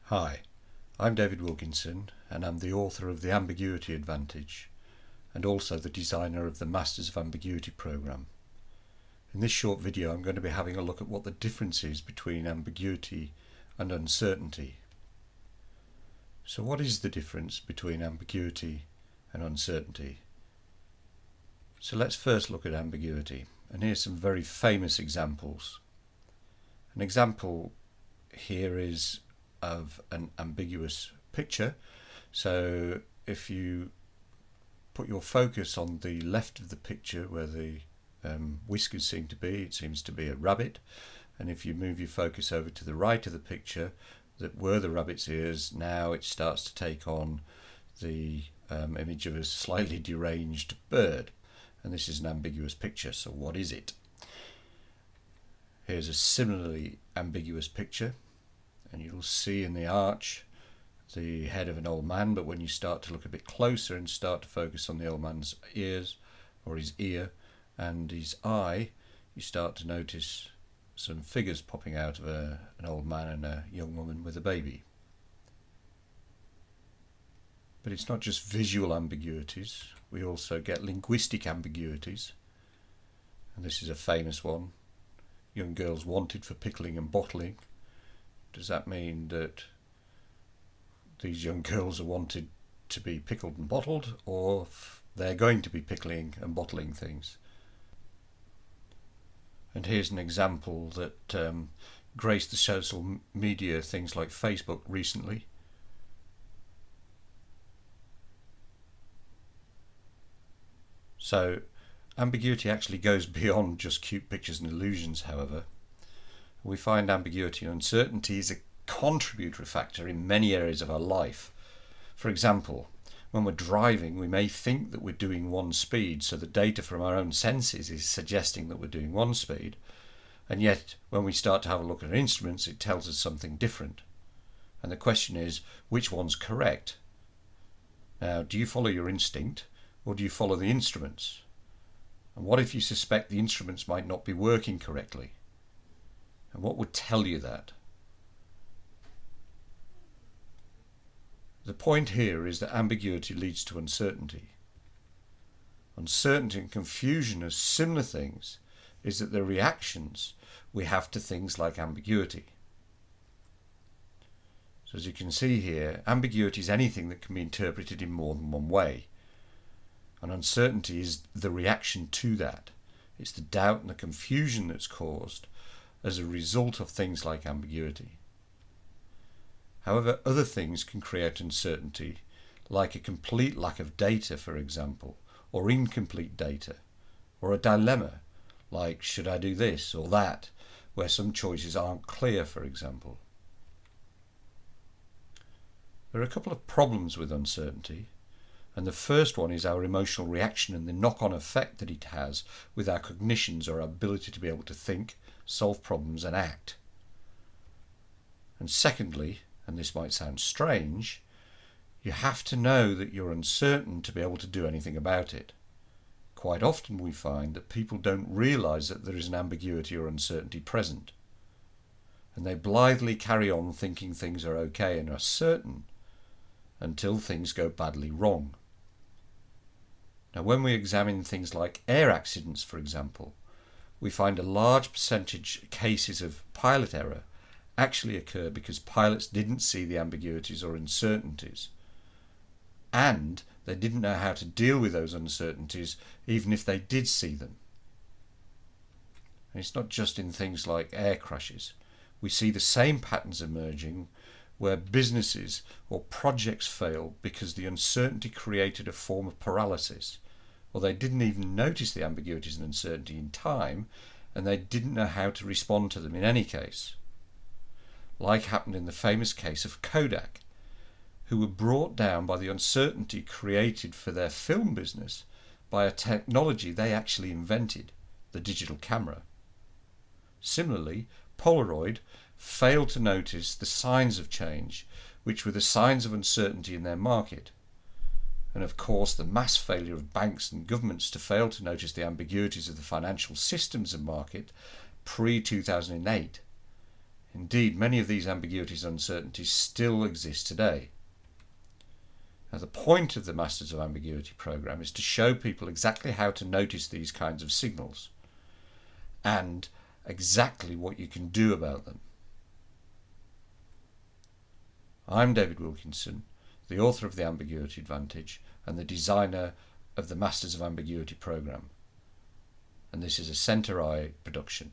Hi, I'm David Wilkinson and I'm the author of The Ambiguity Advantage and also the designer of the Masters of Ambiguity program. In this short video I'm going to be having a look at what the difference is between ambiguity and uncertainty. So what is the difference between ambiguity and uncertainty? So let's first look at ambiguity, and here's some very famous examples. An example here is of an ambiguous picture. So if you put your focus on the left of the picture where the whiskers seem to be, it seems to be a rabbit, and if you move your focus over to the right of the picture that were the rabbit's ears, now it starts to take on the image of a slightly deranged bird, and this is an ambiguous picture. So what is it? Here's a similarly ambiguous picture, and you'll see in the arch the head of an old man, but when you start to look a bit closer and start to focus on the old man's ears, or his ear, and his eye, you start to notice some figures popping out of an old man and a young woman with a baby. But it's not just visual ambiguities, we also get linguistic ambiguities, and this is a famous one. Young girls wanted for pickling and bottling. Does that mean that these young girls are wanted to be pickled and bottled, or they're going to be pickling and bottling things? And here's an example that graced the social media, things like Facebook, recently. So ambiguity actually goes beyond just cute pictures and illusions, however. We find ambiguity and uncertainty is a contributory factor in many areas of our life. For example, when we're driving, we may think that we're doing one speed, so the data from our own senses is suggesting that we're doing one speed, and yet when we start to have a look at our instruments, it tells us something different. And the question is, which one's correct? Now, do you follow your instinct, or do you follow the instruments? And what if you suspect the instruments might not be working correctly? And what would tell you that? The point here is that ambiguity leads to uncertainty. Uncertainty and confusion are similar things, is that the reactions we have to things like ambiguity. So as you can see here, ambiguity is anything that can be interpreted in more than one way. And uncertainty is the reaction to that. It's the doubt and the confusion that's caused as a result of things like ambiguity. However, other things can create uncertainty, like a complete lack of data, for example, or incomplete data, or a dilemma, like should I do this or that, where some choices aren't clear, for example. There are a couple of problems with uncertainty, and the first one is our emotional reaction and the knock-on effect that it has with our cognitions or our ability to be able to think, solve problems and act. And secondly, and this might sound strange, you have to know that you're uncertain to be able to do anything about it. Quite often we find that people don't realise that there is an ambiguity or uncertainty present, and they blithely carry on thinking things are okay and are certain until things go badly wrong. Now, when we examine things like air accidents, for example, we find a large percentage of cases of pilot error actually occur because pilots didn't see the ambiguities or uncertainties, and they didn't know how to deal with those uncertainties even if they did see them. And it's not just in things like air crashes. We see the same patterns emerging where businesses or projects fail because the uncertainty created a form of paralysis, or they didn't even notice the ambiguities and uncertainty in time, and they didn't know how to respond to them in any case. Like happened in the famous case of Kodak, who were brought down by the uncertainty created for their film business by a technology they actually invented, the digital camera. Similarly, Polaroid failed to notice the signs of change, which were the signs of uncertainty in their market. And of course, the mass failure of banks and governments to fail to notice the ambiguities of the financial systems and market pre-2008 Indeed, many of these ambiguities and uncertainties still exist today. Now, the point of the Masters of Ambiguity program is to show people exactly how to notice these kinds of signals and exactly what you can do about them. I'm David Wilkinson, the author of The Ambiguity Advantage and the designer of the Masters of Ambiguity program, and this is a Centre I production.